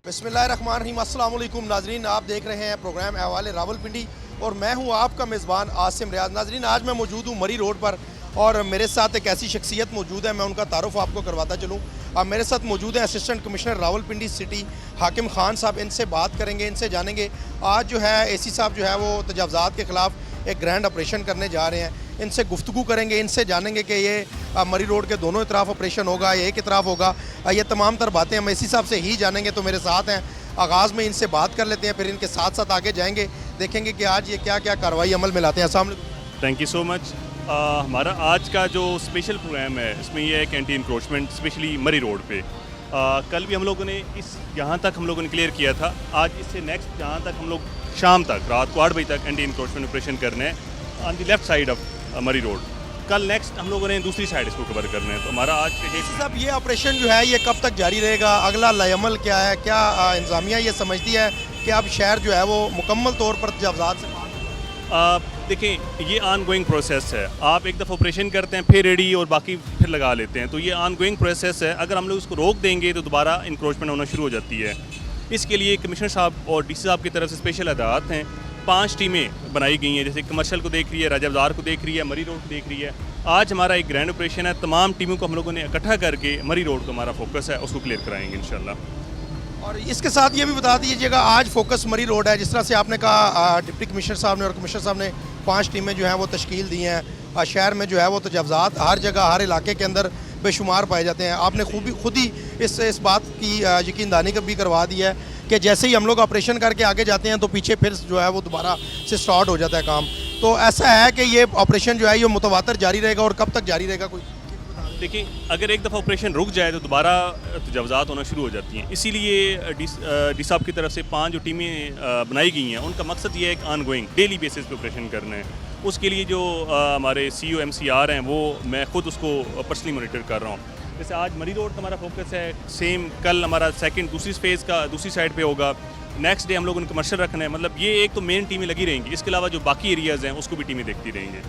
बिस्मिल्लाहिर्रहमानिर्रहीम। अस्सलाम वालेकुम नाजरीन, आप देख रहे हैं प्रोग्राम अहवाल रावलपिंडी और मैं हूं आपका मेज़बान आसिम रियाज। नाजरीन, आज मैं मौजूद हूं मरी रोड पर और मेरे साथ एक ऐसी शख्सियत मौजूद है, मैं उनका तारुफ आपको करवाता चलूँ। अब मेरे साथ मौजूद हैं असिस्टेंट कमिश्नर रावलपिंडी सिटी हाकिम खान साहब। इनसे बात करेंगे, इनसे जानेंगे आज जो है एसी साहब जो है वो तजावज़ात के ख़िलाफ़ एक ग्रैंड ऑपरेशन करने जा रहे हैं। इनसे गुफ्तगू करेंगे, इनसे जानेंगे कि ये मरी रोड के दोनों तरफ ऑपरेशन होगा या एक तरफ होगा। ये तमाम तर बातें हम एसी साहब से ही जानेंगे। तो मेरे साथ हैं, आगाज़ में इनसे बात कर लेते हैं, फिर इनके साथ साथ आगे जाएंगे, देखेंगे कि आज ये क्या क्या कार्रवाई अमल में लाते हैं। अस्सलाम वालेकुम। Thank you so much. हमारा आज का जो स्पेशल प्रोग्राम है इसमें ये है कि एंटी इंक्रोचमेंट स्पेशली मरी रोड पे। कल भी हम लोगों ने यहाँ तक हम लोगों ने क्लियर किया था। आज इससे नेक्स्ट जहाँ तक हम लोग शाम तक रात को 8 बजे तक एंटी इंक्रोचमेंट ऑपरेशन करने हैं on the left side of मरी रोड। कल नेक्स्ट हम लोगों ने दूसरी साइड इसको कवर करना है। तो हमारा आज के साहब ये ऑपरेशन जो है ये कब तक जारी रहेगा? अगला लाएमल क्या है? क्या इंतजामिया ये समझती है कि अब शहर जो है वो मुकम्मल तौर पर तजावज़ात से देखिए, ये आन गोइंग प्रोसेस है। आप एक दफ़ा ऑपरेशन करते हैं, फिर रेडी और बाकी फिर लगा लेते हैं, तो ये आन गोइंग प्रोसेस है। अगर हम लोग इसको रोक देंगे तो दोबारा इंक्रोचमेंट होना शुरू हो जाती है। इसके लिए कमिश्नर साहब और डीसी साहब की तरफ से स्पेशल हदायत हैं। 5 टीमें बनाई गई हैं, जैसे कमर्शियल को देख रही है, राजा बाज़ार को देख रही है, मरी रोड को देख रही है। आज हमारा एक ग्रैंड ऑपरेशन है। तमाम टीमों को हम लोगों ने इकट्ठा करके मरी रोड को हमारा फोकस है, उसको क्लियर कराएंगे इंशाल्लाह। और इसके साथ ये भी बता दीजिएगा, आज फोकस मरी रोड है, जिस तरह से आपने कहा डिप्टी कमिश्नर साहब ने और कमिश्नर साहब ने 5 टीमें जो हैं वो तश्कील दी हैं। शहर में जो है वो तजावज़ात हर जगह हर इलाके के अंदर बेशुमार पाए जाते हैं। आपने खुद ही इस बात की यकीनदानी भी करवा दी है कि जैसे ही हम लोग ऑपरेशन करके आगे जाते हैं तो पीछे फिर जो है वो दोबारा से स्टार्ट हो जाता है काम। तो ऐसा है कि ये ऑपरेशन जो है ये मुतवातर जारी रहेगा और कब तक जारी रहेगा? कोई देखिए, अगर एक दफ़ा ऑपरेशन रुक जाए तो दोबारा तजावज़ात होना शुरू हो जाती हैं। इसीलिए डी साहब की तरफ से 5 जो टीमें बनाई गई हैं, उनका मकसद ये है कि आन गोइंग डेली बेसिस पे ऑपरेशन करना है। उसके लिए जो हमारे CEO MCR हैं वो मैं ख़ुद उसको पर्सनली मॉनिटर कर रहा हूँ। जैसे आज मरी रोड का हमारा फोकस है, सेम कल हमारा दूसरी फेज़ का दूसरी साइड पे होगा। नेक्स्ट डे हम लोगों ने कमर्शियल रखना है। मतलब ये एक तो मेन टीमें लगी रहेंगी, इसके अलावा जो बाकी एरियाज़ हैं उसको भी टीमें देखती रहेंगी।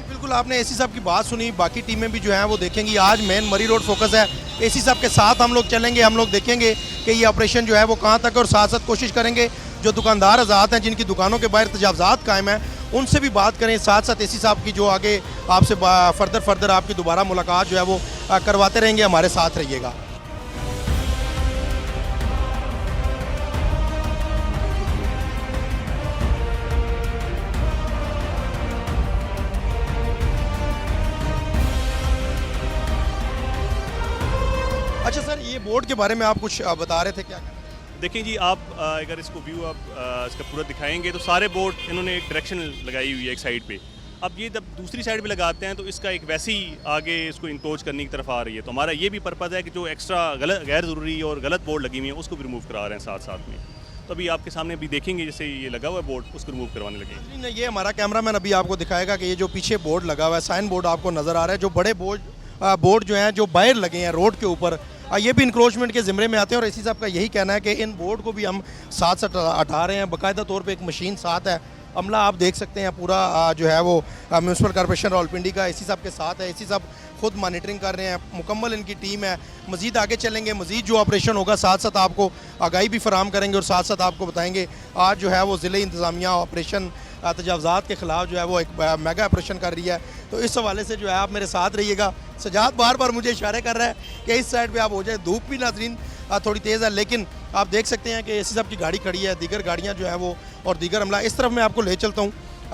बिल्कुल, आपने एसी साहब की बात सुनी, बाकी टीमें भी जो हैं वो देखेंगी। आज मेन मरी रोड फोकस है। एसी साहब के साथ हम लोग चलेंगे, हम लोग देखेंगे कि ये ऑपरेशन जो है वो कहाँ तक, और साथ साथ कोशिश करेंगे जो दुकानदार आज़ाद हैं जिनकी दुकानों के बाहर तजावज़ात कायम हैं उनसे भी बात करें। साथ साथ एसी साहब की जो आगे आपसे फर्दर आपकी दोबारा मुलाकात जो है वो करवाते रहेंगे। हमारे साथ रहिएगा। अच्छा सर, ये बोर्ड के बारे में आप कुछ बता रहे थे, क्या? देखिए जी, आप अगर इसको व्यू आप इसका पूरा दिखाएंगे तो सारे बोर्ड इन्होंने एक डायरेक्शन लगाई हुई है एक साइड पे। अब ये जब दूसरी साइड पे लगाते हैं तो इसका एक वैसे ही आगे इसको इंक्रोच करने की तरफ आ रही है। तो हमारा ये भी पर्पज़ है कि जो एक्स्ट्रा गैर ज़रूरी और गलत बोर्ड लगी हुई है उसको भी रिमूव करा रहे हैं साथ साथ में। तो अभी आपके सामने भी देखेंगे, जैसे ये लगा हुआ है बोर्ड, उसको रिमूव करवाने लगे। ये हमारा कैमरामैन अभी आपको दिखाएगा कि ये जो पीछे बोर्ड लगा हुआ है, साइन बोर्ड आपको नज़र आ रहा है, जो बड़े बोर्ड जो हैं जो बाहर लगे हैं रोड के ऊपर, ये भी इंक्रोचमेंट के ज़िम्मे में आते हैं। और एसी साहब का यही कहना है कि इन बोर्ड को भी हम साथ साथ हटा रहे हैं। बाकायदा तौर पे एक मशीन साथ है, अमला आप देख सकते हैं पूरा जो है वो म्यूनसिपल कॉर्पोरेशन रावलपिंडी का एसी साहब के साथ है। एसी साहब खुद मॉनिटरिंग कर रहे हैं, मुकम्मल इनकी टीम है। मज़ीद आगे चलेंगे, मज़ीद जो ऑपरेशन होगा साथ साथ आपको आगाही भी फराम करेंगे और साथ साथ आपको बताएंगे। आज जो है वो ज़िले इंतज़ामिया ऑपरेशन तजावज़ात के ख़िलाफ़ जो है वो एक मेगा ऑपरेशन कर रही है। तो इस हवाले से जो है आप मेरे साथ रहिएगा। सजाद बार बार मुझे इशारे कर रहा है कि इस साइड पे आप हो जाए। धूप भी नाज़रीन थोड़ी तेज़ है, लेकिन आप देख सकते हैं कि एसी साहब की गाड़ी खड़ी है, दीगर गाड़ियाँ जो है वो और दीगर अमला। इस तरफ मैं आपको ले चलता हूँ,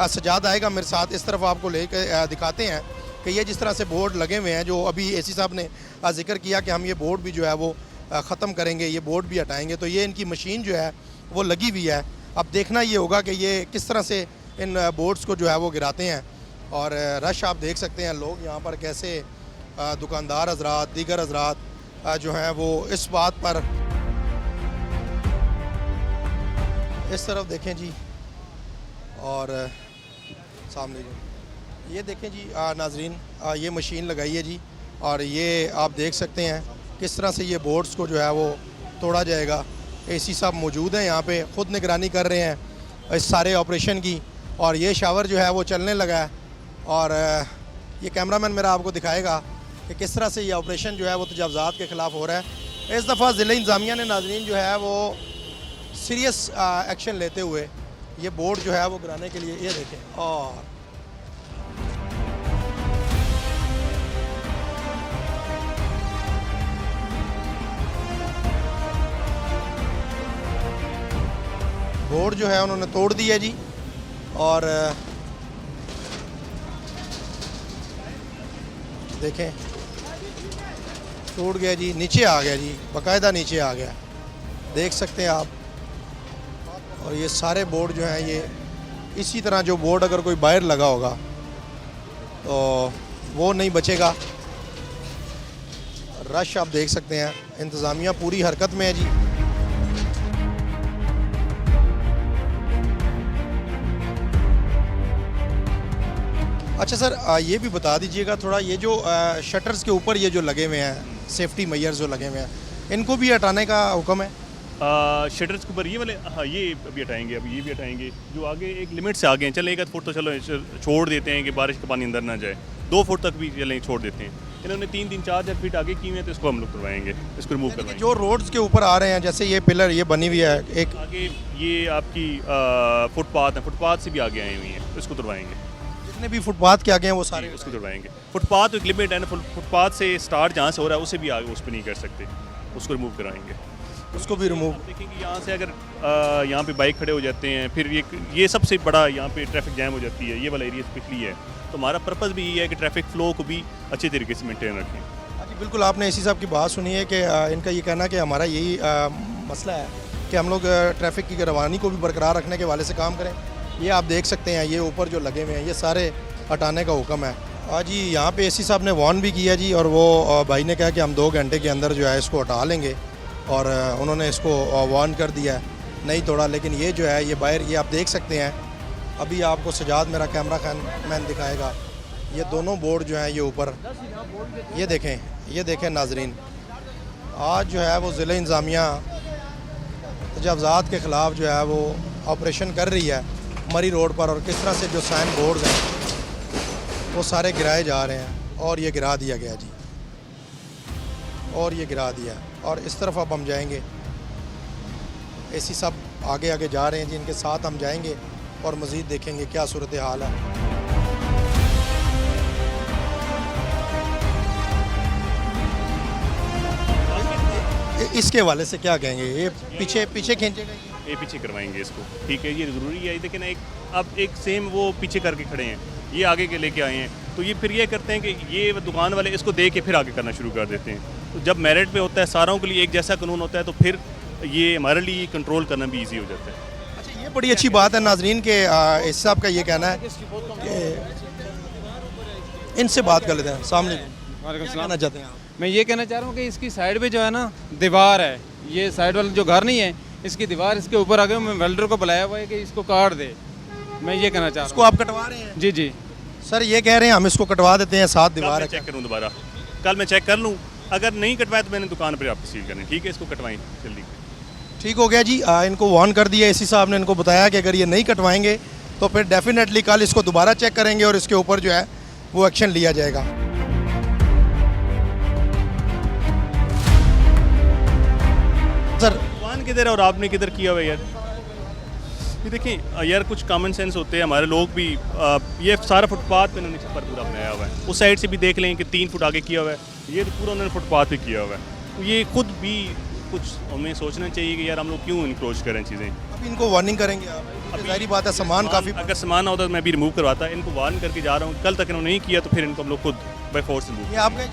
सजाद आएगा मेरे साथ। इस तरफ आपको ले दिखाते हैं कि ये जिस तरह से बोर्ड लगे हुए हैं, जो अभी एसी साहब ने जिक्र किया कि हम ये बोर्ड भी जो है वो ख़त्म करेंगे, ये बोर्ड भी हटाएँगे। तो ये इनकी मशीन जो है वो लगी हुई है। अब देखना ये होगा कि ये किस तरह से इन बोर्ड्स को जो है वो गिराते हैं। और रश आप देख सकते हैं, लोग यहाँ पर कैसे दुकानदार हजरात, दीगर हजरात जो हैं वो इस बात पर। इस तरफ देखें जी, और सामने जी ये देखें जी नाजरीन, ये मशीन लगाई है जी, और ये आप देख सकते हैं किस तरह से ये बोर्ड्स को जो है वो तोड़ा जाएगा। एसी साहब मौजूद हैं यहाँ पे, ख़ुद निगरानी कर रहे हैं इस सारे ऑपरेशन की। और ये शावर जो है वो चलने लगा है, और ये कैमरामैन मेरा आपको दिखाएगा कि किस तरह से ये ऑपरेशन जो है वो तजावज़ात के ख़िलाफ़ हो रहा है। इस दफ़ा ज़िला इंतज़ामिया ने नाज़रीन जो है वो सीरियस एक्शन लेते हुए ये बोर्ड जो है वो गिराने के लिए, ये देखें, और बोर्ड जो है उन्होंने तोड़ दिया जी। और देखें टूट गया जी, नीचे आ गया जी, बाकायदा नीचे आ गया, देख सकते हैं आप। और ये सारे बोर्ड जो हैं ये इसी तरह, जो बोर्ड अगर कोई बाहर लगा होगा तो वो नहीं बचेगा। रश आप देख सकते हैं, इंतज़ामिया पूरी हरकत में है जी। अच्छा सर, ये भी बता दीजिएगा थोड़ा, ये जो शटर्स के ऊपर ये जो लगे हुए हैं सेफ्टी मेजर्स जो लगे हुए हैं, इनको भी हटाने का हुक्म है? शटर्स के ऊपर ये वाले, हाँ ये अभी हटाएंगे, अभी ये भी हटाएंगे। जो आगे एक लिमिट से आगे हैं, चले 1 फुट तो चलो छोड़ देते हैं कि बारिश का पानी अंदर ना जाए, 2 फुट तक भी चलें छोड़ देते हैं। इन्होंने 3-4 फीट आगे किए हैं, तो इसको हम लोग करवाएंगे, इसको रिमूव करवाएंगे। जो रोड्स के ऊपर आ रहे हैं, जैसे ये पिलर ये बनी हुई है एक आगे, ये आपकी फुटपाथ है, फुटपाथ से भी आगे आई हुई हैं, तो इसको तुड़वाएंगे। जितने भी फुटपाथ के आगे हैं वो सारे उसको तुड़वाएंगे। फुटपाथ एक लिमिट है ना, फुटपाथ से स्टार्ट जहाँ से हो रहा है उसे भी आगे उस पर नहीं कर सकते, उसको रिमूव कराएंगे। उसको भी रिमूव। देखेंगे यहाँ से अगर यहाँ पे बाइक खड़े हो जाते हैं, फिर ये सबसे बड़ा यहाँ पे ट्रैफिक जैम हो जाती है, ये वाला एरिया स्पेशली है। तो हमारा पर्पज़ भी ये है कि ट्रैफिक फ़्लो को भी अच्छे तरीके से मेंटेन रखें। जी बिल्कुल, आपने एसी साहब की बात सुनी है कि इनका ये कहना कि हमारा यही मसला है कि हम लोग ट्रैफिक की रवानी को भी बरकरार रखने के वाले से काम करें। ये आप देख सकते हैं, ये ऊपर जो लगे हुए हैं ये सारे हटाने का हुक्म है। जी यहाँ पे एसी साहब ने वार्न भी किया जी, और वो भाई ने कहा कि हम 2 घंटे के अंदर जो है इसको हटा लेंगे, और उन्होंने इसको वार्न कर दिया है, नहीं तोड़ा। लेकिन ये जो है ये बाहर, ये आप देख सकते हैं, अभी आपको सजाद मेरा कैमरा मैन दिखाएगा, ये दोनों बोर्ड जो हैं ये ऊपर, ये देखें नाजरीन। आज जो है वो ज़िला इंतज़ामिया तजावुज़ात के ख़िलाफ़ जो है वो ऑपरेशन कर रही है मरी रोड पर, और किस तरह से जो साइन बोर्ड्स हैं वो सारे गिराए जा रहे हैं, और ये गिरा दिया गया जी, और ये गिरा दिया। और इस तरफ अब हम जाएंगे, एसी सब आगे आगे जा रहे हैं जी, इनके साथ हम जाएंगे और मज़ीद देखेंगे क्या सूरत हाल है। इसके हवाले से क्या कहेंगे, ये पीछे खींचेगा, ये पीछे करवाएंगे इसको, ठीक है, ये ज़रूरी है। लेकिन अब एक सेम वो पीछे करके खड़े हैं, ये आगे के लेके आए हैं, तो ये फिर ये करते हैं कि ये दुकान वाले इसको दे के फिर आगे करना शुरू कर देते हैं। तो जब मेरिट पे होता है, सारों के लिए एक जैसा कानून होता है, तो फिर ये हमारे लिए कंट्रोल करना भी ईजी हो जाता है। अच्छा, ये बड़ी अच्छी बात है नाजरीन के, इस साहब का ये कहना है कि इनसे बात कर लेते हैं। सामने कहना चाहते हैं आप? मैं ये कहना चाह रहा हूँ कि इसकी साइड पे जो है ना दीवार है, ये साइड वाला जो घर नहीं है, इसकी दीवार इसके ऊपर आ गई। मैं वेल्डर को बुलाया हुआ है कि इसको काट दे, मैं ये कहना चाह रहा हूँ। इसको आप कटवा रहे हैं? जी जी सर, ये कह रहे हैं हम इसको कटवा देते हैं, साथ दीवार है। चेक करूँ दोबारा, कल मैं चेक कर लूँ, अगर नहीं कटवाया तो मैंने दुकान पर आपको सील करनी, ठीक है, इसको कटवाएं जल्दी। ठीक हो गया जी, इनको वार्न कर दिया एसी साहब ने, इनको बताया कि अगर ये नहीं कटवाएंगे तो फिर डेफिनेटली कल इसको दोबारा चेक करेंगे और इसके ऊपर जो है वो एक्शन लिया जाएगा। सर दुकान किधर है और आपने किधर किया हुआ है यार? ये देखें यार, कुछ कॉमन सेंस होते हैं हमारे लोग भी। ये सारा फुटपाथ पे उन्होंने छप्पर पूरा बनाया हुआ है, उस साइड से भी देख लें कि 3 फुट आगे किया हुआ है, ये तो पूरा उन्होंने फुटपाथ पे किया हुआ है। तो ये खुद भी कुछ हमें सोचना चाहिए कि यार हम लोग क्यों इनक्रोच करें चीज़ें। अभी इनको वार्निंग करेंगे आप? अभी जाहिर बात है सामान काफ़ी, अगर सामान होता तो मैं भी रिमूव करवाता, इनको वार्न करके जा रहा हूँ, कल तक इन्होंने नहीं किया तो फिर इनको हम लोग खुद बाई फोर्स रिमूव। ये आपके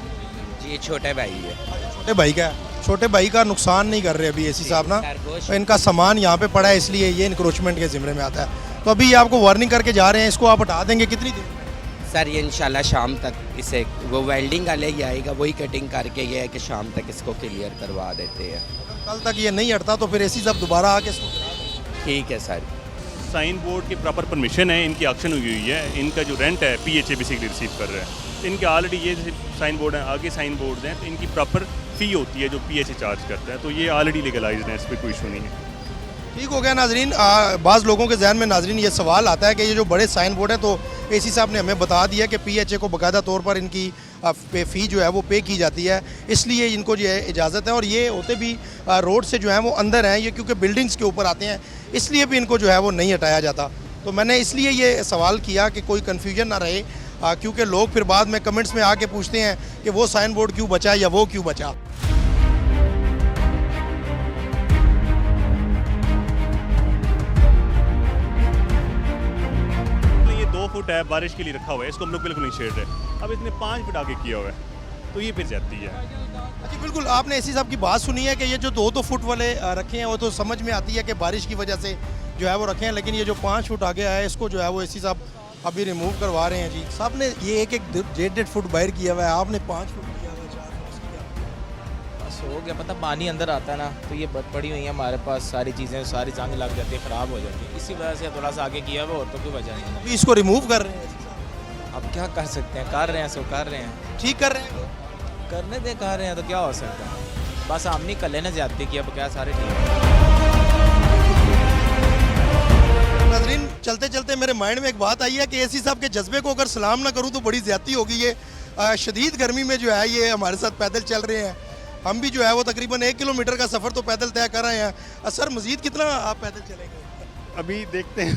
जी छोटे भाई है। छोटे भाई का है, छोटे भाई का नुकसान नहीं कर रहे अभी एसी साहब ना, तो इनका सामान यहाँ पे पड़ा है इसलिए ये इंक्रोचमेंट के ज़िम्मे में आता है। तो अभी ये आपको वार्निंग करके जा रहे हैं, इसको आप हटा देंगे कितनी देर में? सर ये इंशाल्लाह शाम तक इसे, वो वेल्डिंग वाले ही आएगा, वही कटिंग करके ये है कि शाम तक इसको क्लियर करवा देते हैं। कल तक ये नहीं हटता तो फिर एसी साहब दोबारा आके इसको गिरा देंगे। ठीक है सर। साइन बोर्ड की प्रॉपर परमिशन है, इनकी एक्शन हुई हुई है, इनका जो रेंट है PHA बेसिकली रिसीव कर रहा है। इनके ऑलरेडी ये साइन बोर्ड हैं, आगे साइन बोर्ड हैं, तो इनकी प्रॉपर फ़ी होती है जो PHA चार्ज करता है, तो ये ऑलरेडी लीगलाइज्ड है, इस पर कोई इशू नहीं है। ठीक हो गया नाजरीन। बाज़ लोगों के जहन में नाजरीन ये सवाल आता है कि ये जो बड़े साइन बोर्ड हैं, तो एसी साहब ने हमें बता दिया कि PHA को बाकायदा तौर पर इनकी फ़ी जो है वो पे की जाती है, इसलिए इनको जो है इजाज़त है। और ये होते भी रोड से जो है वो अंदर हैं, ये क्योंकि बिल्डिंग्स के ऊपर आते हैं, इसलिए भी इनको जो है वो नहीं हटाया जाता। तो मैंने इसलिए ये सवाल किया कि कोई कन्फ्यूजन ना रहे, क्योंकि लोग फिर बाद में कमेंट्स में आके पूछते हैं कि वो साइन बोर्ड क्यों बचा या वो क्यों बचा। ये 2 फुट है, बारिश के लिए रखा हुआ है, इसको हम लोग बिल्कुल नहीं छेड़ रहे। अब इसने 5 फुट आगे किया हुआ है, तो ये फिर जाती है। अच्छा, बिल्कुल आपने एसी साहब की बात सुनी है कि ये जो 2-2 फुट वाले रखे हैं वो तो समझ में आती है कि बारिश की वजह से जो है वो रखे हैं, लेकिन ये जो 5 फुट आगे आया है इसको जो है वो एसी साहब अभी रिमूव करवा रहे हैं। जी साहब ने ये एक 1.5 फुट बाहर किया हुआ है, आपने 5 फुट किया हुआ है, 4 फुट। बस हो गया, पता पानी अंदर आता है ना, तो ये पड़ी हुई है हमारे पास सारी चीज़ें, सारी जंग लग जाती है, ख़राब हो जाती है, इसी वजह से थोड़ा सा आगे किया हुआ, और तो कोई वजह नहीं है। अभी इसको रिमूव कर रहे हैं एसी साहब। अब क्या कर सकते हैं, कर रहे हैं सो कर रहे हैं, ठीक कर रहे हैं। करने दे कर रहे हैं तो क्या हो सकता है। बस हमने कल ने ज्यादती की, अब क्या सारे ठीक है। नाज़रीन, चलते चलते मेरे माइंड में एक बात आई है कि एसी साहब के जज्बे को अगर सलाम ना करूं तो बड़ी ज़्यादती होगी। ये शदीद गर्मी में जो है ये हमारे साथ पैदल चल रहे हैं, हम भी जो है वो तकरीबन 1 किलोमीटर का सफ़र तो पैदल तय कर रहे हैं। सर मज़ीद कितना आप पैदल चलेंगे? अभी देखते हैं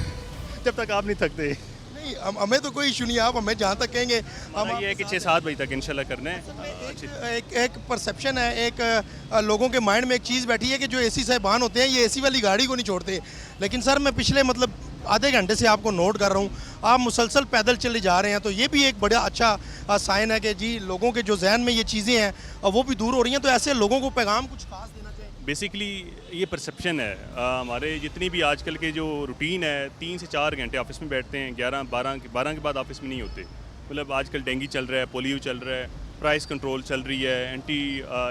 जब तक आप नहीं थकते। नहीं, हमें तो कोई इशू नहीं है, आप हमें जहाँ तक कहेंगे हम। ये है कि 6-7 बजे तक इंशाल्लाह करना है। एक परसेप्शन है, एक लोगों के माइंड में एक चीज़ बैठी है कि जो एसी साहिबान होते हैं ये एसी वाली गाड़ी को नहीं छोड़ते। लेकिन सर मैं पिछले मतलब आधे घंटे से आपको नोट कर रहा हूँ, आप मुसलसल पैदल चले जा रहे हैं, तो ये भी एक बड़ा अच्छा साइन है कि जी लोगों के जो जहन में ये चीज़ें हैं वो भी दूर हो रही हैं। तो ऐसे लोगों को पैगाम कुछ खास देना चाहिए। बेसिकली ये परसेप्शन है। हमारे जितनी भी आजकल के जो रूटीन है, 3 से 4 घंटे ऑफिस में बैठते हैं, 11-12 के बाद ऑफिस में नहीं होते। मतलब आजकल डेंगू चल रहा है, पोलियो चल रहा है, प्राइस कंट्रोल चल रही है, एंटी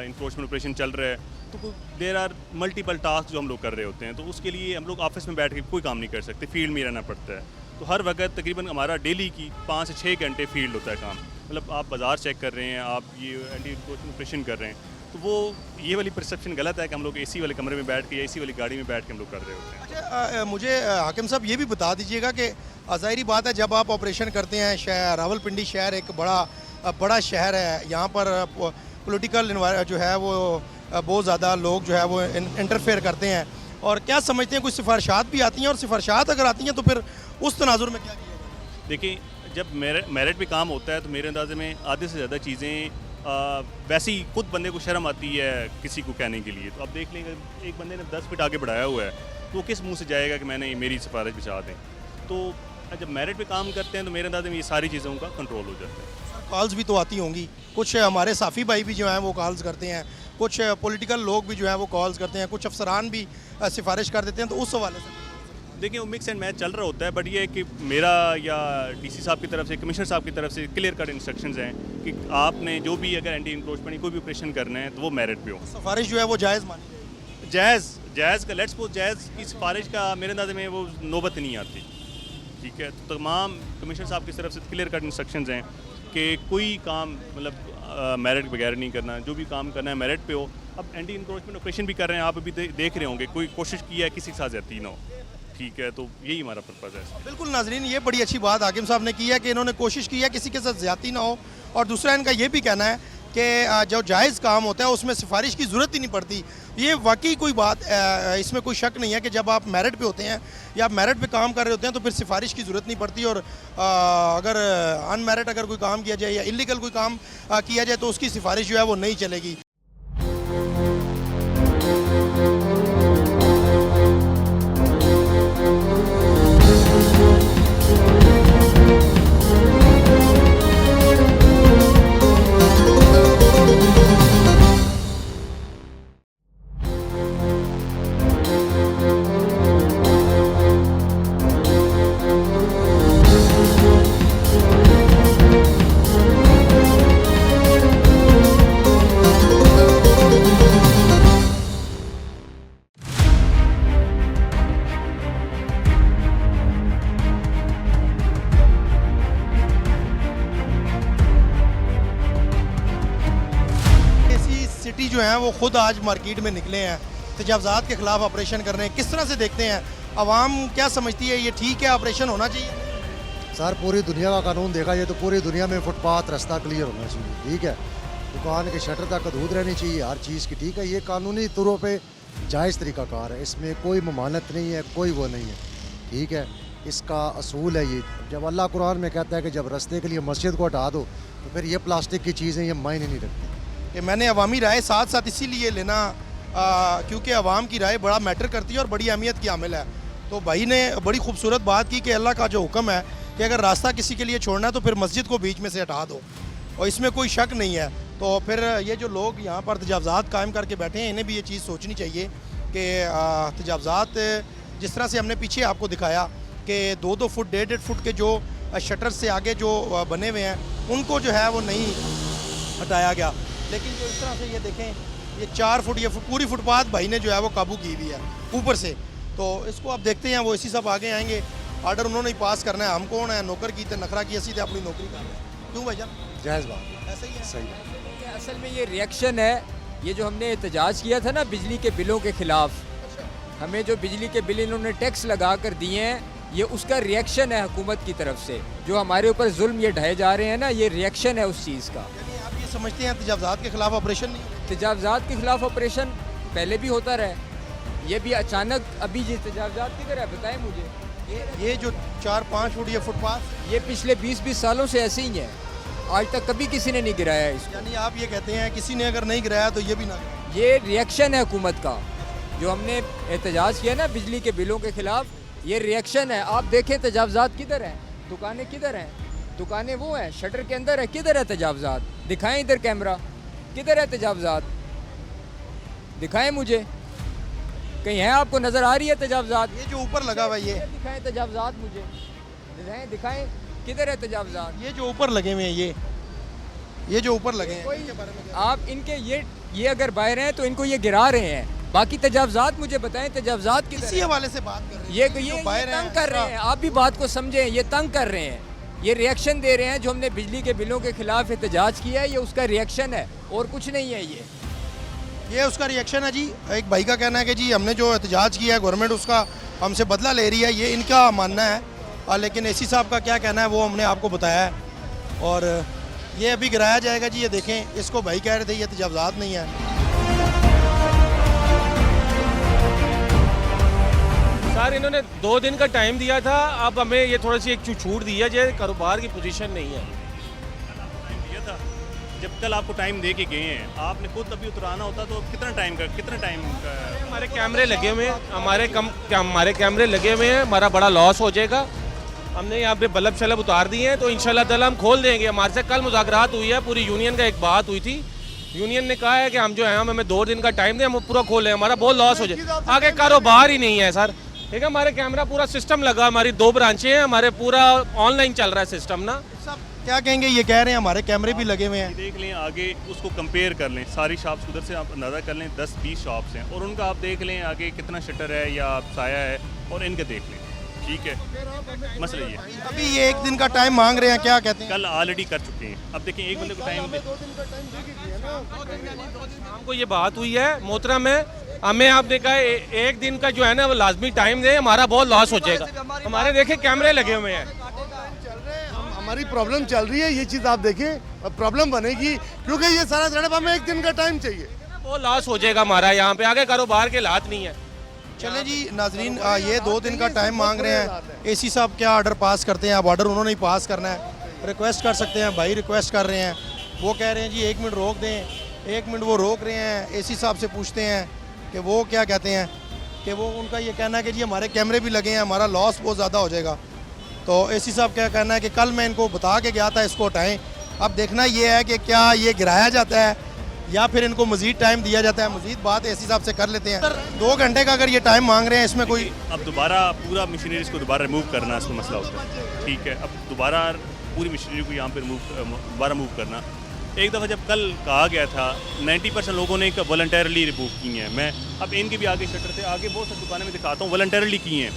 इंक्रोचमेंट ऑपरेशन चल रहा है, तो देर आर मल्टीपल टास्क जो हम लोग कर रहे होते हैं। तो उसके लिए हम लोग ऑफिस में बैठ के कोई काम नहीं कर सकते, फील्ड में रहना पड़ता है। तो हर वक्त तकरीबन हमारा डेली की 5 से 6 घंटे फील्ड होता है काम। मतलब आप बाज़ार चेक कर रहे हैं, आप ये एंटी इंक्रोचमेंट ऑपरेशन कर रहे हैं, तो वो ये वाली परसेप्शन गलत है कि हम लोग एसी वाले कमरे में बैठ के या एसी वाली गाड़ी में बैठ के हम लोग कर रहे होते हैं। अच्छा, मुझे हाकिम साहब ये भी बता दीजिएगा कि ज़ाहिरी बात है जब आप ऑपरेशन करते हैं, शहर रावलपिंडी शहर एक बड़ा शहर है, यहाँ पर पॉलिटिकल जो है वो बहुत ज़्यादा लोग जो है वो इंटरफेयर करते हैं। और क्या समझते हैं, कुछ सिफारिशात भी आती हैं, और सिफारिशात अगर आती हैं तो फिर उस तनाजुर में क्या किया जाए? देखिए, जब मेरिट पे काम होता है तो मेरे अंदाजे में आधे से ज़्यादा चीज़ें वैसे ही खुद बंदे को शर्म आती है किसी को कहने के लिए। तो अब देख लेंगे, एक बंदे ने 10 फीट आगे बढ़ाया हुआ है, तो वो किस मुंह से जाएगा कि मैंने मेरी सिफारिश भिजा दें। तो जब मेरिट पे काम करते हैं तो मेरे अंदाजे में ये सारी चीज़ों का कंट्रोल हो जाता है। कॉल्स भी तो आती होंगी, कुछ हमारे साफ़ी भाई भी जो हैं वो कॉल्स करते हैं, कुछ पॉलिटिकल लोग भी जो हैं वो कॉल्स करते हैं, कुछ अफसरान भी सिफारिश कर देते हैं। तो उस हवाले से देखिए, वो मिक्स एंड मैच चल रहा होता है, बट ये है कि मेरा या डीसी साहब की तरफ से, कमिश्नर साहब की तरफ से क्लियर कट इंस्ट्रक्शंस हैं कि आपने जो भी अगर एंटी इंक्रोचमेंट कोई भी ऑपरेशन करना है तो वो मेरिट पे हो। सिफारिश जो है वो जायज़ मानी जाएगी। जायज़ का लेट्स सपोज जायज़ की सिफारिश का मेरे अंदाजे में वो नौबत नहीं आती। ठीक है, तो तमाम कमिश्नर साहब की तरफ से क्लियर कट इंस्ट्रक्शंस हैं कि कोई काम मतलब मेरिट बगैर नहीं करना, जो भी काम करना है मेरिट पे हो। अब एंटी इंक्रोचमेंट ऑपरेशन भी कर रहे हैं, आप अभी देख रहे होंगे, कोई कोशिश की है किसी के साथ ज्यादती ना हो। ठीक है, तो यही हमारा पर्पज़ है। बिल्कुल नाजरीन, ये बड़ी अच्छी बात हाकिम साहब ने की है कि इन्होंने कोशिश की है किसी के साथ ज्यादती ना हो। और दूसरा इनका ये भी कहना है कि जो जायज़ काम होता है उसमें सिफारिश की ज़रूरत ही नहीं पड़ती। ये वाकई कोई बात, इसमें कोई शक नहीं है कि जब आप मेरिट पे होते हैं या आप मेरिट पे काम कर रहे होते हैं तो फिर सिफारिश की ज़रूरत नहीं पड़ती। और अगर अनमेरिट अगर कोई काम किया जाए या इलीगल कोई काम किया जाए तो उसकी सिफारिश जो है वो नहीं चलेगी। सिटी जो हैं वो खुद आज मार्केट में निकले हैं तजावज़ात के ख़िलाफ़ ऑपरेशन कर रहे हैं। किस तरह से देखते हैं, आवाम क्या समझती है, ये ठीक है, ऑपरेशन होना चाहिए? सर पूरी दुनिया का कानून देखा जाए तो पूरी दुनिया में फुटपाथ रास्ता क्लियर होना चाहिए, ठीक है। दुकान के शटर तक हदूद रहनी चाहिए हर चीज़ की, ठीक है। ये कानूनी तौर पे जायज़ तरीक़ाकार है, इसमें कोई ममानत नहीं है, कोई वो नहीं है, ठीक है। इसका असूल है ये, जब अल्लाह कुरान में कहता है कि जब रास्ते के लिए मस्जिद को हटा दो तो फिर ये प्लास्टिक की चीज़ें ये मायने नहीं रखती। कि मैंने अवामी राय साथ साथ इसीलिए लेना क्योंकि अवाम की राय बड़ा मैटर करती है और बड़ी अहमियत की हामिल है। तो भाई ने बड़ी खूबसूरत बात की कि अल्लाह का जो हुक्म है कि अगर रास्ता किसी के लिए छोड़ना है तो फिर मस्जिद को बीच में से हटा दो, और इसमें कोई शक नहीं है। तो फिर ये जो लोग यहाँ पर तजावज़ात कायम करके बैठे हैं इन्हें भी ये चीज़ सोचनी चाहिए कि तजावज़ात जिस तरह से हमने पीछे आपको दिखाया कि 2-2 फुट 1.5 फुट के जो शटर से आगे जो बने हुए हैं उनको जो है वो नहीं हटाया गया, लेकिन जो इस तरह से ये देखें ये 4 फुट ये पूरी फुटपाथ भाई ने जो है वो काबू की हुई है ऊपर से। तो इसको आप देखते हैं वो इसी सब आगे आएंगे, आर्डर उन्होंने ही पास करना है, हम कौन है नौकर की तो नखरा की, सीधे अपनी नौकरी कर रहे हैं। क्यों भाईजान? जायज़ बात, ऐसा ही है। सही है। ये असल में ये रिएक्शन है, ये जो हमने एहतजाज किया था ना बिजली के बिलों के ख़िलाफ़, हमें जो बिजली के बिल इन्होंने टैक्स लगा कर दिए हैं, ये उसका रिएक्शन है हुकूमत की तरफ से। जो हमारे ऊपर जुल्म ये ढाए जा रहे हैं ना, ये रिएक्शन है उस चीज़ का। यानी आप ये समझते हैं तजावज़ात के खिलाफ ऑपरेशन नहीं हो? तजावज़ात के ख़िलाफ़ ऑपरेशन पहले भी होता रहा, ये भी अचानक अभी ये तजावज़ात किधर है बताएं मुझे। ये जो 4-5 फुट ये फुटपाथ ये पिछले 20-20 सालों से ऐसे ही है, आज तक कभी किसी ने नहीं गिराया इसको। यानी आप ये कहते हैं किसी ने अगर नहीं गिराया तो ये भी ना गिराए। ये रिएक्शन है हुकूमत का, जो हमने एहतजाज किया ना बिजली के बिलों के ख़िलाफ़, ये रिएक्शन है। आप देखें तजावज़ात किधर हैं, दुकानें किधर हैं, दुकानें वो हैं शटर के अंदर है, किधर है तजावज़ात? दिखाएं इधर कैमरा, किधर है तजावज़ात? दिखाएं मुझे, कहीं है आपको नज़र आ रही है तजावज़ात? ये जो ऊपर लगा हुआ है ये दिखाएं तजावज़ात मुझे, दिखाएं किधर है तजावज़ात? ये जो ऊपर लगे हुए हैं ये जो ऊपर लगे हैं इनके बारे में क्या? आप इनके ये अगर बाहर हैं तो इनको ये गिरा रहे हैं, बाकी तजावज़ात मुझे बताएं तजावज़ात किधर इसी है? हवाले से बात कर रहे हैं। ये जो बाहर तंग हैं, कर रहे हैं, आप भी बात को समझें, ये तंग कर रहे हैं, ये रिएक्शन दे रहे हैं। जो हमने बिजली के बिलों के खिलाफ एहतजाज किया है ये उसका रिएक्शन है और कुछ नहीं है। ये उसका रिएक्शन है जी। एक भाई का कहना है कि जी हमने जो एहतजाज किया है गवर्नमेंट उसका हमसे बदला ले रही है, ये इनका मानना है। लेकिन एसी साहब का क्या कहना है वो हमने आपको बताया है। और ये अभी गिराया जाएगा जी, ये देखें, इसको भाई कह रहे थे ये तजावज़ात नहीं है। सर इन्होंने 2 दिन का टाइम दिया था, अब हमें ये थोड़ी सी एक छूट दी है, जो कारोबार की पोजीशन नहीं है। दिया था जब कल आपको टाइम दे के गए हैं, आपने खुद अभी उतराना होता तो कितना टाइम का हमारे कैमरे लगे हुए हैं, हमारे कैमरे लगे हुए हैं, हमारा बड़ा लॉस हो जाएगा। हमने यहाँ पे बल्ब शलब उतार दिए हैं, तो इंशाल्लाह ताला हम खोल देंगे। हमारे से कल मुज़ाकरात हुई है, पूरी यूनियन का एक बात हुई थी, यूनियन ने कहा है कि हम जो है हमें 2 दिन का टाइम दें, हम पूरा खोलें, हमारा बहुत लॉस हो जाए, आगे कारोबार ही नहीं है सर। ठीक है, हमारे कैमरा पूरा सिस्टम लगा, हमारी 2 ब्रांचें हैं, हमारे पूरा ऑनलाइन चल रहा है सिस्टम ना। सब क्या कहेंगे, ये कह रहे हैं हमारे कैमरे भी लगे हुए हैं। देख लें आगे, उसको कंपेयर कर लें, सारी शॉप्स उधर से आप अंदाज़ा कर लें, 10-20 शॉप्स हैं और उनका आप देख लें आगे कितना शटर है या साया है और इनके देख लें। ठीक है, मसला ये अभी ये 1 दिन का टाइम मांग रहे हैं, क्या कहते हैं? कल ऑलरेडी कर चुके हैं। अब देखें एक बंदे को टाइम हमको ये बात हुई है मोहतरम है, हमें आपने कहा 1 दिन का जो है ना वो लाजमी टाइम दे, हमारा बहुत लॉस हो जाएगा। हमारे देखे कैमरे लगे हुए हैं, हमारी प्रॉब्लम चल रही है, ये चीज़ आप देखें, प्रॉब्लम बनेगी क्योंकि ये सारा झड़प हमें 1 दिन का टाइम चाहिए, बहुत लॉस हो जाएगा हमारा यहाँ पे, आगे कारोबार के हालात नहीं है। चले जी नाजरीन, ये 2 दिन का टाइम मांग रहे हैं। एसी साहब क्या ऑर्डर पास करते हैं, अब ऑर्डर उन्होंने ही पास करना है, रिक्वेस्ट कर सकते हैं, भाई रिक्वेस्ट कर रहे हैं, वो कह रहे हैं जी 1 मिनट रोक दें, 1 मिनट वो रोक रहे हैं। एसी साहब से पूछते हैं कि वो क्या कहते हैं, कि वो उनका ये कहना है कि जी हमारे कैमरे भी लगे हैं, हमारा लॉस बहुत ज़्यादा हो जाएगा। तो एसी साहब क्या कहना है कि कल मैं इनको बता के गया था इसको हटाएँ, अब देखना ये है कि क्या ये गिराया जाता है या फिर इनको मज़ीद टाइम दिया जाता है। मज़ीद बात एसी साहब से कर लेते हैं। 2 घंटे का अगर ये टाइम मांग रहे हैं, इसमें कोई अब दोबारा पूरा मशीनरीज को दोबारा रिमूव करना इसका मसला होता है। ठीक है, अब दोबारा पूरी मशीनरी को यहाँ पर दोबारा मूव करना, एक दफ़ा जब कल कहा गया था 90% लोगों ने वॉलंटरली रिमूव की हैं। मैं अब इनके भी आगे शटर थे, आगे बहुत सारी दुकानें में दिखाता हूँ वॉलंटरली की हैं।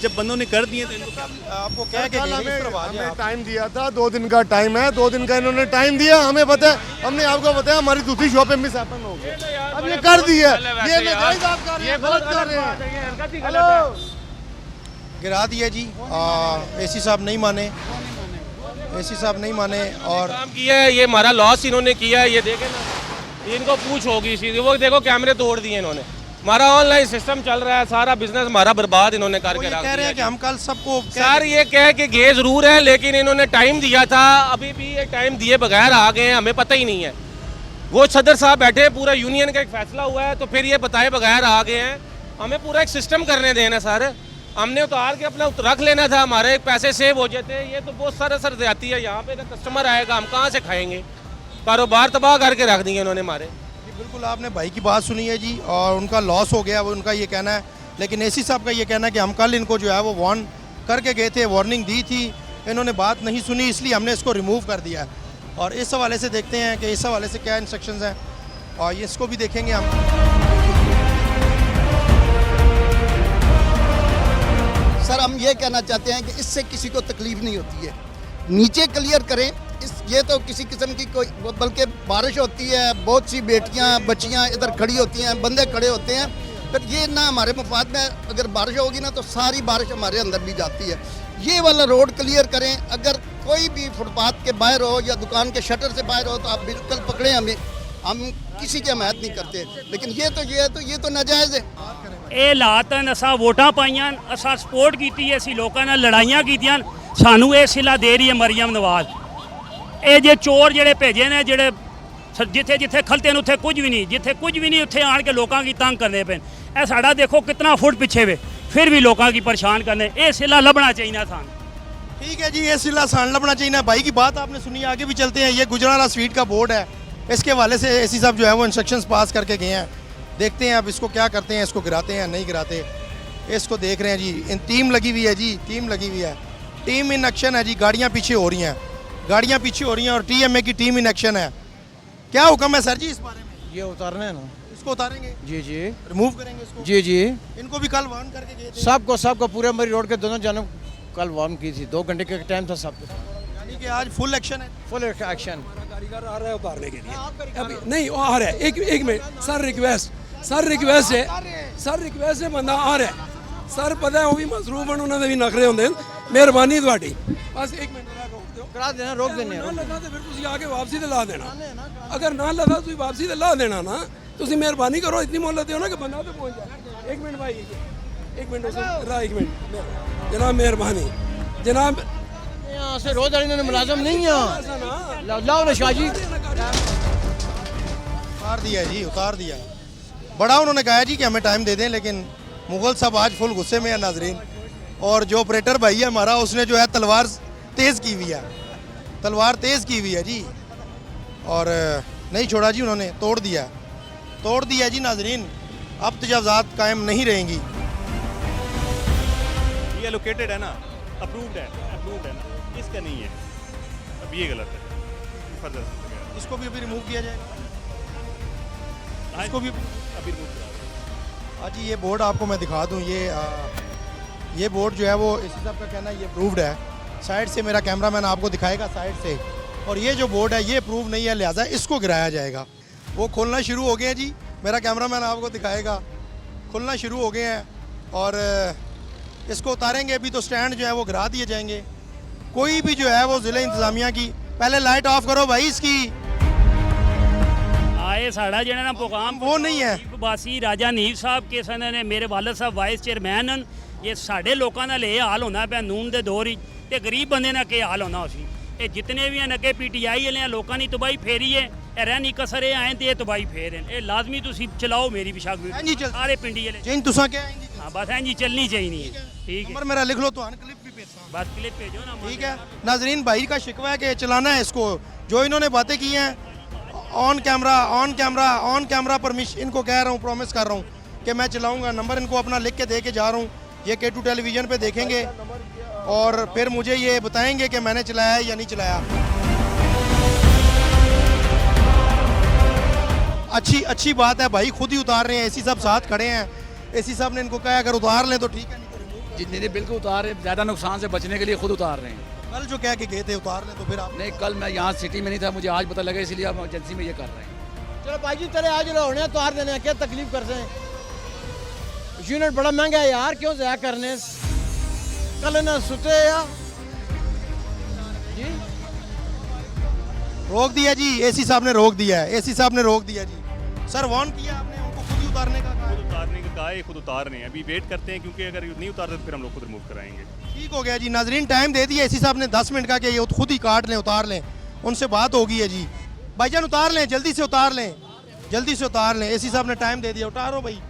जब बंदों ने कर दिए तो इनको आपको कह के हमें टाइम दिया था, 2 दिन का टाइम है, 2 दिन का इन्होंने टाइम दिया, हमें पता है, हमने आपको बताया हमारी दूसरी शॉपें मिस हैपन हो गई, अब ये कर दी है, ये नाजायज़ आप कर रहे हैं, गलत कर रहे हैं। गिरा दिया जी। एसी साहब नहीं माने, एसी साहब नहीं माने और काम किया है, ये हमारा लॉस इन्होंने किया है, ये देखे ना, इनको पूछ होगी सीधी, वो देखो कैमरे तोड़ दिए इन्होंने, हमारा ऑनलाइन सिस्टम चल रहा है, सारा बिजनेस हमारा बर्बाद इन्होंने वो करके ये रख कह रहे हैं कि दिया। हम कल सबको सर ये कह के गए जरूर है, लेकिन इन्होंने टाइम दिया था, अभी भी ये टाइम दिए बगैर आ गए हैं, हमें पता ही नहीं है। वो सदर साहब बैठे, पूरा यूनियन का एक फैसला हुआ है, तो फिर ये बताए बगैर आ गए हैं, हमें पूरा एक सिस्टम करने देना सर, हमने उतार के अपना रख लेना था, हमारे पैसे सेव हो जाते। ये तो बहुत सारा सर जाती है, यहाँ पे कस्टमर आएगा, हम कहाँ से खाएंगे, कारोबार तबाह करके रख दिए इन्होंने हमारे। जी बिल्कुल, आपने भाई की बात सुनी है जी, और उनका लॉस हो गया, वो उनका ये कहना है। लेकिन एसी साहब का ये कहना है कि हम कल इनको जो है वो वार्न करके गए थे, वार्निंग दी थी, इन्होंने बात नहीं सुनी, इसलिए हमने इसको रिमूव कर दिया। और इस हवाले से देखते हैं कि इस हवाले से क्या इंस्ट्रक्शंस हैं, और ये इसको भी देखेंगे हम। सर हम ये कहना चाहते हैं कि इससे किसी को तकलीफ नहीं होती है, नीचे क्लियर करें। ये तो किसी किस्म की कोई, बल्कि बारिश होती है, बहुत सी बेटियां बच्चियां इधर खड़ी होती हैं, बंदे खड़े होते हैं, फिर ये ना हमारे मफाद में, अगर बारिश होगी ना तो सारी बारिश हमारे अंदर भी जाती है। ये वाला रोड क्लियर करें, अगर कोई भी फुटपाथ के बाहर हो या दुकान के शटर से बाहर हो तो आप बिल्कुल पकड़ें हमें, हम किसी की हमायत नहीं करते, लेकिन ये तो नाजायज़ है। ਇਹ ਹਾਲਾਤ ਹਨ, ਅਸਾਂ ਵੋਟਾਂ ਪਾਈਆਂ, ਅਸਾਂ ਸਪੋਰਟ ਕੀਤੀ ਹੈ, ਅਸੀਂ ਲੋਕਾਂ ਨਾਲ ਲੜਾਈਆਂ ਕੀਤੀਆਂ, ਸਾਨੂੰ ਇਹ ਸਿਲਾ ਦੇ ਰਹੀ ਹੈ ਮਰੀਮ ਨਵਾਜ਼। ਇਹ ਜੇ ਚੋਰ ਜਿਹੜੇ ਭੇਜੇ ਨੇ, ਜਿਹੜੇ ਜਿੱਥੇ ਜਿੱਥੇ ਖਲਤੇ ਨੇ ਉੱਥੇ ਕੁਝ ਵੀ ਨਹੀਂ, ਜਿੱਥੇ ਕੁਝ ਵੀ ਨਹੀਂ ਉੱਥੇ ਆਣ ਕੇ ਲੋਕਾਂ ਕੀ ਤੰਗ ਕਰਦੇ ਪਏ। ਇਹ ਸਾਡਾ ਦੇਖੋ ਕਿਤਨਾ ਫੁੱਟ ਪਿੱਛੇ ਵੇ, ਫਿਰ ਵੀ ਲੋਕਾਂ की परेशान करने, ਇਹ सिला ਲੱਭਣਾ ਚਾਹੀਦਾ ਸਾਨੂੰ। ठीक है जी, ये सिला सान लपना चाहिए। भाई की बात आपने सुनी, आगे भी चलते हैं। ये गुजराला स्वीट का बोर्ड है, इसके हवाले से एसी साहब जो है वो इंस्ट्रक्शंस पास करके गए हैं। देखते हैं अब इसको क्या करते हैं, इसको गिराते हैं नहीं गिराते, इसको देख रहे हैं जी। टीम लगी हुई है जी, टीम लगी हुई है, टीम इन एक्शन है जी। गाड़ियाँ पीछे हो रही हैं, गाड़ियाँ पीछे हो रही हैं और TMA की टीम इन एक्शन है। क्या हुक्म है सर जी इस बारे में? ये उतारना है ना। इसको उतारेंगे जी जी रिमूव करेंगे इसको? जी जी, इनको भी कल वार्न करके गए थे? सबको पूरे मरी रोड के दोनों जानब कल वार्न की थी, 2 घंटे का टाइम था सबको। यानी कि आज फुल एक्शन है। Full action. कारीगर आ रहा है उतारने के लिए, अभी नहीं वो आ रहा है। एक मिनट सर, रिक्वेस्ट है, बंदा आ रहा है सर, पता है वो भी मसरूफ हैं, उन्होंने भी नखरे होंगे। मेहरबानी थोड़ी, बस 1 मिनट रोक दो, करा देना, रोक देने ना लगा तो फिर तुम आके वापसी ते ला देना, अगर ना लगा तुम वापसी ते ला देना ना, तुम मेहरबानी करो, इतनी मोहलत दो ना कि बंदा तो पहुंच जाए। 1 मिनट भाई, 1 मिनट एक मिनट जनाब, मेहरबानी जनाब, यहाँ से रोज इन्होंने मुलाजम नहीं है, लाओ ना शाह जी। उतार दिया जी, उतार दिया। बड़ा उन्होंने कहा जी कि हमें टाइम दे दें, लेकिन मुगल साहब आज फुल गुस्से में है नाजरीन। और जो ऑपरेटर भाई है हमारा, उसने जो है तलवार तेज़ की हुई है, तलवार तेज़ की हुई है जी, और नहीं छोड़ा जी, उन्होंने तोड़ दिया जी नाजरीन। अब तजावज़ात कायम नहीं रहेंगी। ये एलोकेटेड है ना, अप्रूव्ड है ना, इसका नहीं है, अब ये गलत है। फर्दर इसको भी अभी रिमूव किया जाएगा, इसको भी अभी रिमूव किया। जी ये बोर्ड आपको मैं दिखा दूं, ये बोर्ड जो है वो एसी साहब का कहना है ये अप्रूव्ड है। साइड से मेरा कैमरामैन आपको दिखाएगा साइड से, और ये जो बोर्ड है ये अप्रूव नहीं है, लिहाजा इसको गिराया जाएगा। वो खोलना शुरू हो गए हैं जी, मेरा कैमरामैन आपको दिखाएगा, खुलना शुरू हो गए हैं, और इसको उतारेंगे अभी तो स्टैंड जो है वो गिरा दिए जाएंगे। कोई भी जो है वो ज़िला इंतज़ामिया की, पहले लाइट ऑफ करो भाई इसकी, आए साड़ा जेड़ा ना प्रोग्राम वो नहीं है। वासी राजा नीर साहब के सन ने, मेरे वालद साहब वाइस चेयरमैन हैं। ये साढ़े लोगों का ये हाल होना पे नून दे दौर ते गरीब बंदे ना के हाल होना उसी। ये जितने भी हैं अगे PTI वाले लोगों की तबाही फेरी है, रहनी कसर आए तो ये तबाही फेर हैं। ये लाजमी तुम चलाओ मेरी विशाख सारे पिंडी वाले चेंज तुसा क्या है? हाँ बस हैं जी, चलनी चाहिए। ठीक है, नंबर मेरा लिख लो तो क्लिप भी भेजता हूं। बस क्लिप भेजो ना। ठीक है नाजरीन, भाई का शिकवा है कि चलाना है इसको। जो इन्होंने बातें की हैं ऑन कैमरा परमिशन, इनको कह रहा हूँ, प्रॉमिस कर रहा हूँ कि मैं चलाऊँगा। नंबर इनको अपना लिख के दे के जा रहा हूँ, ये K2 टेलीविज़न पे देखेंगे और फिर मुझे ये बताएंगे कि मैंने चलाया है या नहीं चलाया। अच्छी बात है भाई, खुद ही उतार रहे हैं। एसी साहब साथ खड़े हैं, एसी साहब ने इनको कहा अगर उतार लें तो ठीक है, नहीं तो रिमूव। जितने बिल्कुल उतार रहे, ज़्यादा नुकसान से बचने के लिए खुद उतार रहे हैं। कल जो कह के गए थे उतार लें तो फिर आप नहीं, कल मैं यहाँ सिटी में नहीं था, मुझे आज पता लगा, इसलिए आप एजेंसी में ये कर रहे हैं। चलो भाई जी, तेरे आज होने उतार देने, क्या तकलीफ करते हैं? यूनिट बड़ा महंगा है यार, क्यों ज़ाया करने? अकल न सुते या जी रोक दिया जी, एसी साहब ने रोक दिया है, एसी साहब ने रोक दिया जी। सर वार्न किया आपने उनको खुद ही उतारने का कहा है? खुद उतारने का कहा है, खुद उतार रहे हैं। अभी वेट करते हैं क्योंकि अगर नहीं उतारते तो फिर हम लोग खुद रिमूव कराएंगे। ठीक हो गया जी। नाजरीन टाइम दे दिया एसी साहब ने 10 मिनट का कि ये खुद ही काट लें, उतार लें। उनसे बात हो गई है जी। भाईजान उतार लें, जल्दी से उतार लें, जल्दी से उतार लें। एसी साहब ने टाइम दे दिया, उतारो भाई,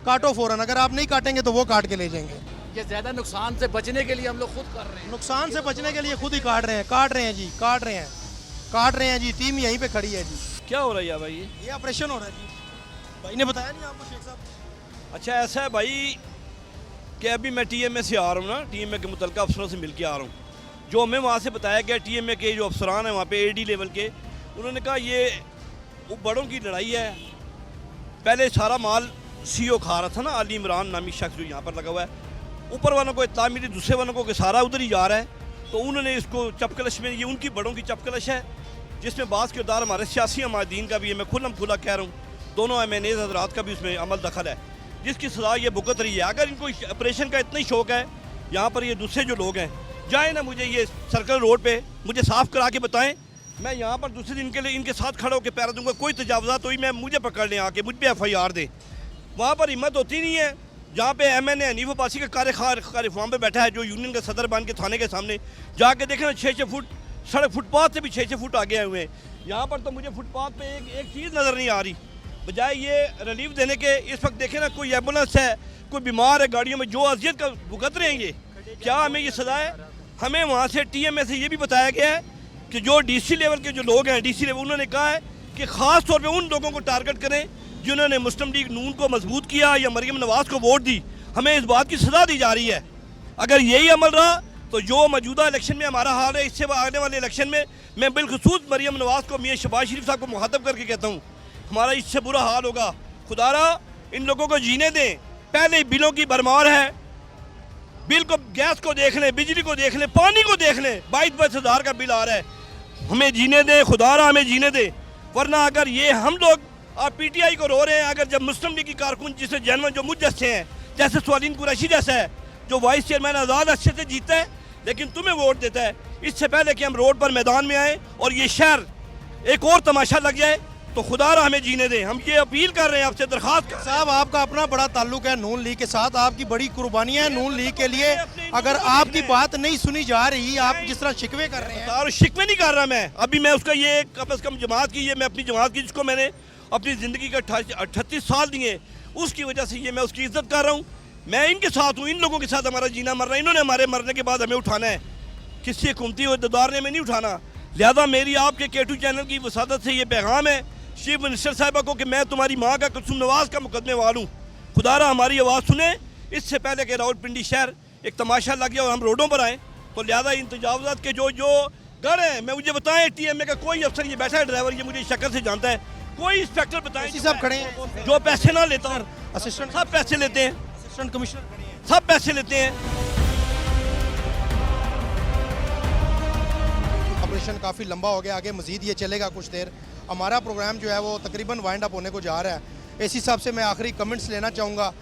काटो फ़ौरन। अगर आप नहीं काटेंगे तो वो काट के ले जाएंगे। ये ज़्यादा नुकसान से बचने के लिए हम लोग खुद कर रहे हैं। नुकसान से बचने के लिए खुद ही काट रहे हैं, काट रहे हैं जी, काट रहे हैं, काट रहे हैं जी। टीम यहीं पे खड़ी है जी। क्या हो रहा है भाई? ये ऑपरेशन हो रहा है जी। भाई ने बताया नहीं आपको शेख साहब? अच्छा ऐसा है भाई कि अभी मैं टीएमए से आ रहा हूँ ना, टीएमए के मुतलका अफसरों से मिल के आ रहा हूँ। जो हमें वहाँ से बताया गया टीएमए के जो अफसरान हैं वहाँ पे एडी लेवल के, उन्होंने कहा ये वो बड़ों की लड़ाई है। पहले सारा माल सीओ खा रहा था ना, अली इमरान नामी शख्स जो यहाँ पर लगा हुआ है। ऊपर वालों को इत्तला मिली, दूसरे वालों को कि सारा उधर ही जा रहा है, तो उन्होंने इसको चपकलश में, ये उनकी बड़ों की चपकलश है जिसमें बाज़ किरदार हमारे सियासी हमादीन का भी है। मैं खुला कह रहा हूँ, दोनों एमएनएज़ हज़रात का भी उसमें अमल दखल है, जिसकी सज़ा ये भुगत रही है। अगर इनको ऑपरेशन का इतना ही शौक़ है, यहाँ पर ये दूसरे जो लोग हैं जाए ना, मुझे ये सर्कल रोड पे मुझे साफ़ करा के बताएं, मैं यहाँ पर दूसरे दिन के लिए इनके साथ खड़ा होकर पैरा दूंगा। कोई तजावज़ात हुई मैं मुझे पकड़ लें आके, मुझ पर FIR दें। वहाँ पर हिम्मत होती नहीं है। जहाँ पे MNA हनीफ अब्बासी का कार फॉर्म पे बैठा है, जो यूनियन का सदर बन के थाने के सामने जाके देखें ना, 6-6 फुट सड़क, फुटपाथ से भी 6-6 फुट आगे आए हुए हैं। यहाँ पर तो मुझे फुटपाथ पे एक चीज़ नज़र नहीं आ रही। बजाय ये रिलीफ देने के, इस वक्त देखें ना, कोई एम्बुलेंस है, कोई बीमार है गाड़ियों में, जो अजियत का भुगत रहे हैं ये, क्या हमें ये सजा है? हमें वहाँ से TMA से ये भी बताया गया है कि जो DC लेवल के जो लोग हैं, DC लेवल, उन्होंने कहा है कि ख़ास तौर पे उन लोगों को टारगेट करें जिन्होंने मुस्लिम लीग नून को मजबूत किया या मरीम नवाज़ को वोट दी। हमें इस बात की सज़ा दी जा रही है। अगर यही अमल रहा तो जो मौजूदा इलेक्शन में हमारा हाल है, इससे आने वाले इलेक्शन में मैं बिलखुसूस मरीम नवाज़ को, मियाँ शहबाज शरीफ साहब को मुखातब करके कहता हूँ, हमारा इससे बुरा हाल होगा। खुदारा इन लोगों को जीने दें। पहले ही बिलों की भरमार है, बिल को, गैस को देख लें, बिजली को देख लें, पानी को देख लें, 22-22 हज़ार का बिल आ रहा है। हमें जीने दें, खुदारा हमें जीने दें। वरना अगर ये हम लोग, आप PTI को रो रहे हैं, अगर जब मुस्लिम लीग की कारकुन जिसे जनवन जो मुझ जैसे हैं, जैसे स्वालीन कुरैशी जैसा है, जो वाइस चेयरमैन आज़ाद अच्छे से जीता है लेकिन तुम्हें वोट देता है, इससे पहले कि हम रोड पर मैदान में आए और ये शहर एक और तमाशा लग जाए, तो खुदारा हमें जीने दें। हम ये अपील कर रहे हैं आपसे, दरखास्त कर। साहब आपका अपना बड़ा ताल्लुक है नून लीग के साथ, आपकी बड़ी कुर्बानियां हैं नून लीग के लिए। अगर आपकी बात नहीं सुनी जा रही, आप जिस तरह शिकवे कर रहे हैं। और शिकवे नहीं कर रहा मैं, अभी मैं उसका ये कम अज़ कम जमात की, ये मैं अपनी जमात की, जिसको मैंने अपनी ज़िंदगी का 38 साल दिए, उसकी वजह से ये मैं उसकी इज्जत कर रहा हूँ। मैं इनके साथ हूँ, इन लोगों के साथ हमारा जीना मरना। इन्होंने हमारे मरने के बाद हमें उठाना है, किसी हुकूमती इक़्तिदार ने हमें नहीं उठाना। लिहाजा मेरी आपके K2 चैनल की वसादत से ये पैगाम है चीफ मिनिस्टर साहिबा को कि मैं तुम्हारी माँ का कुलसुम नवाज़ का मुकदमे वाल हूँ। खुदारा हमारी आवाज़ सुने। इससे पहले कि रावलपिंडी शहर एक तमाशा लग गया और हम रोडों पर आएँ, तो लिहाजा इन तजावज़ात के जो गढ़ हैं, मैं मुझे बताएं, TMA का कोई अफसर, ये बैठा है ड्राइवर, ये मुझे शक्ल से जानता है, कोई इंस्पेक्टर बताएं सब खड़े हैं जो पैसे ना लेता हूँ। असिस्टेंट सब पैसे लेते हैं, असिस्टेंट कमिश्नर खड़े हैं, सब पैसे लेते हैं। ऑपरेशन काफ़ी लंबा हो गया, आगे मज़ीद ये चलेगा कुछ देर। हमारा प्रोग्राम जो है वो तकरीबन वाइंड अप होने को जा रहा है। एसी साहब से मैं आखिरी कमेंट्स लेना चाहूँगा।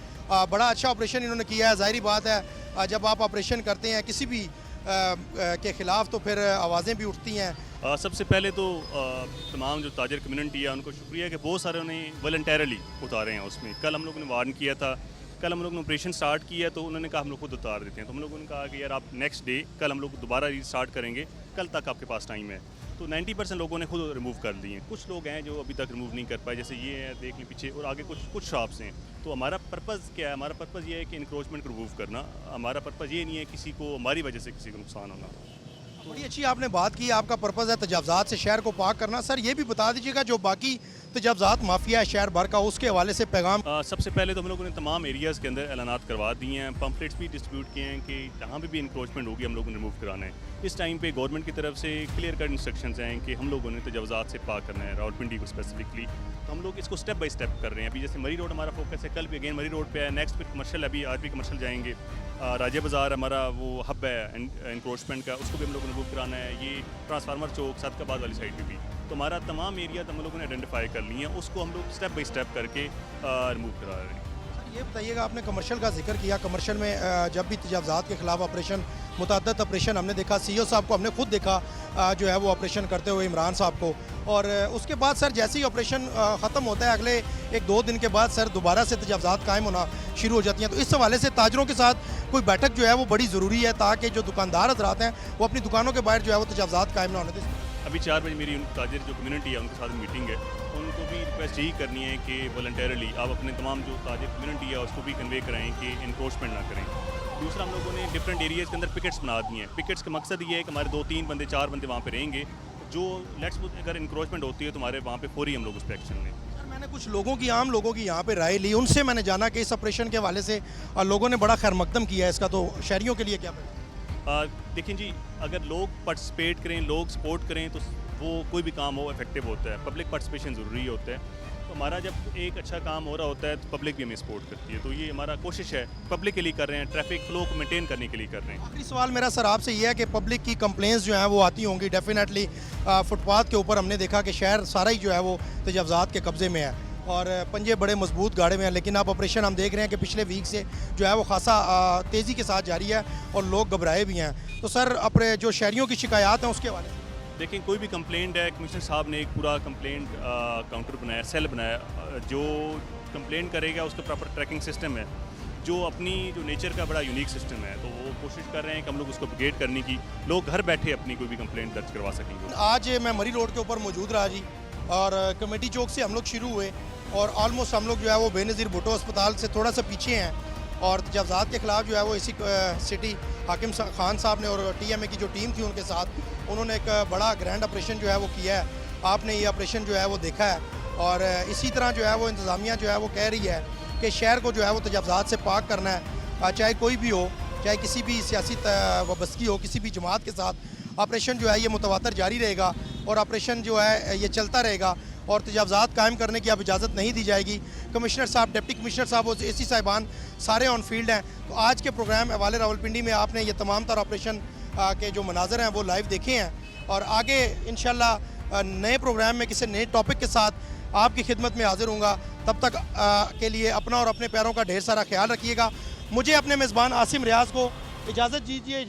बड़ा अच्छा ऑपरेशन इन्होंने किया है। ज़ाहिरी बात है जब आप ऑपरेशन करते हैं किसी भी के ख़िलाफ़ तो फिर आवाज़ें भी उठती हैं। सबसे पहले तो तमाम जो ताजर कम्युनिटी है उनको शुक्रिया कि बहुत सारे उन्हें वॉलंटरली उतारे हैं उसमें। कल हम लोगों ने वार्न किया था, कल हम लोग ने ऑपरेशन स्टार्ट किया तो उन्होंने कहा हम लोग खुद उतार देते हैं। तो हम लोगों ने कहा कि यार आप नेक्स्ट डे, कल हम लोग दोबारा रीस्टार्ट करेंगे, कल तक आपके पास टाइम है। तो 90% लोगों ने खुद रिमूव कर लिए हैं। कुछ लोग हैं जो अभी तक रिमूव नहीं कर पाए, जैसे ये है देख लें पीछे, और आगे कुछ शॉप्स हैं। तो हमारा पर्पज़ क्या है? हमारा पर्पज़ ये है कि इंक्रोचमेंट को रिमूव करना। हमारा पर्पज़ ये नहीं है किसी को, हमारी वजह से किसी को नुकसान होना। बड़ी अच्छी आपने बात की, आपका पर्पज़ है तजावज़ात से शहर को पाक करना। सर ये भी बता दीजिएगा जो बाकी तजावज़ात माफिया है शहर भर का, उसके हवाले से पैगाम। सबसे पहले तो हम लोगों ने तमाम एरियाज़ के अंदर ऐलानात करवा दिए हैं, पम्फलेट्स भी डिस्ट्रीब्यूट किए हैं कि जहाँ भी इंक्रोचमेंट होगी हम लोगों ने रिमूव कराना है। इस टाइम पे गवर्नमेंट की तरफ से क्लियर कट इंस्ट्रक्शंस हैं कि हम लोगों ने तजावज़ात से पाक करना है रावलपिंडी को स्पेसिफिकली। तो हम लोग इसको स्टेप बाय स्टेप कर रहे हैं। अभी जैसे मरी रोड हमारा फोकस है, कल भी अगेन मरी रोड पे है, नेक्स्ट फिर कमर्शियल, अभी आज भी कमर्शियल जाएंगे। राजा बाज़ार हमारा वो हब है इंक्रोचमेंट का, उसको भी हम लोग को रिमूव कराना है। ये ट्रांसफार्मर चौक सदकाबाद वाली साइड पे भी। तो हमारा तमाम एरिया हम लोगों ने आइडेंटिफाई कर लिए हैं, उसको हम लोग स्टेप बाय स्टेप करके रिमूव करा रहे हैं। ये बताइएगा, आपने कमर्शियल का जिक्र किया, कमर्शियल में जब भी तजावज़ात के ख़िलाफ़ ऑपरेशन, मुतअद्दिद ऑपरेशन हमने देखा, CEO साहब को हमने खुद देखा जो है वो ऑपरेशन करते हुए, इमरान साहब को। और उसके बाद सर जैसे ही ऑपरेशन ख़त्म होता है, अगले 1-2 दिन के बाद सर दोबारा से तजावज़ात कायम होना शुरू हो जाती हैं। तो इस हवाले से ताजरों के साथ कोई बैठक जो है वो बड़ी ज़रूरी है, ताकि जो दुकानदार हज़रात हैं वो अपनी दुकानों के बाहर जो है वो तजावज़ात कायम ना होने दें। अभी 4 बजे मेरी उन ताजिर जो कम्युनिटी है उनके साथ मीटिंग है, उनको भी रिक्वेस्ट यही करनी है कि वॉलंटरली आप अपने तमाम जो ताजिर कम्युनिटी है उसको भी कन्वे कराएं कि इंक्रोचमेंट ना करें। दूसरा, हम लोगों ने डिफरेंट एरियाज़ के अंदर पिकेट्स बना दिए हैं। पिकेट्स का मकसद ये है कि हमारे 2-3 बंदे 4 बंदे वहाँ पे रहेंगे, जो लेट्स अगर इंक्रोचमेंट होती है तो हमारे वहाँ पे फौरी हम लोग उस पर एक्शन लें। सर मैंने कुछ लोगों की, आम लोगों की यहाँ पे राय ली, उनसे मैंने जाना कि इस ऑपरेशन के हवाले से लोगों ने बड़ा खैर मकदम किया है इसका, तो शहरियों के लिए क्या देखिए जी, अगर लोग पार्टिसिपेट करें, लोग सपोर्ट करें तो वो कोई भी काम हो इफेक्टिव होता है। पब्लिक पार्टिसिपेशन ज़रूरी होता है। तो हमारा जब एक अच्छा काम हो रहा होता है तो पब्लिक भी हमें सपोर्ट करती है। तो ये हमारा कोशिश है, पब्लिक के लिए कर रहे हैं, ट्रैफिक फ्लो को मेंटेन करने के लिए कर रहे हैं। आखिरी सवाल मेरा सर आपसे ये है कि पब्लिक की कंप्लेंट्स जो हैं वो आती होंगी डेफिनेटली। फुटपाथ के ऊपर हमने देखा कि शहर सारा ही जो है वो तजावज़ात के कब्ज़े में है और पंजे बड़े मजबूत गाड़े में हैं, लेकिन अब ऑपरेशन हम देख रहे हैं कि पिछले वीक से जो है वो खासा तेज़ी के साथ जारी है और लोग घबराए भी हैं। तो सर अपने जो शहरियों की शिकायत हैं उसके हवाले से देखिए, कोई भी कंप्लेंट है, कमिश्नर साहब ने एक पूरा कंप्लेंट काउंटर बनाया, सेल बनाया, जो कंप्लेंट करेगा उसका प्रॉपर ट्रैकिंग सिस्टम है, जो अपनी जो नेचर का बड़ा यूनिक सिस्टम है। तो वो कोशिश कर रहे हैं कि हम लोग उसको अपग्रेड करने की, लोग घर बैठे अपनी कोई भी कंप्लेंट दर्ज करवा सकेंगे। आज मैं मरी रोड के ऊपर मौजूद रहा जी, और कमेटी चौक से हम लोग शुरू हुए और ऑलमोस्ट हम लोग जो है वो बेनज़ीर भुट्टो अस्पताल से थोड़ा सा पीछे हैं। और तजावज़ात के ख़िलाफ़ जो है वो इसी सिटी हाकिम खान साहब ने और TMA की जो टीम थी उनके साथ उन्होंने एक बड़ा ग्रैंड ऑपरेशन जो है वो किया है। आपने ये ऑपरेशन जो है वो देखा है और इसी तरह जो है वो इंतज़ामिया जो है वो कह रही है कि शहर को जो है वो तजावज़ात से पाक करना है, चाहे कोई भी हो, चाहे किसी भी सियासी वाबस्तगी हो, किसी भी जमात के साथ ऑपरेशन जो है ये मुतवातर जारी रहेगा और ऑपरेशन जो है ये चलता रहेगा और तजावज़ात कायम करने की अब इजाज़त नहीं दी जाएगी। कमिश्नर साहब, डिप्टी कमिश्नर साहब और AC साहिबान सारे ऑन फील्ड हैं। तो आज के प्रोग्राम हवाले रावलपिंडी में आपने ये तमाम तर ऑपरेशन के जो मनाजर हैं वो लाइव देखे हैं और आगे इंशाल्लाह नए प्रोग्राम में किसी नए टॉपिक के साथ आपकी खिदमत में हाजिर होऊंगा। तब तक के लिए अपना और अपने प्यारों का ढेर सारा ख्याल रखिएगा। मुझे अपने मेज़बान आसिम रियाज को इजाज़त दीजिए।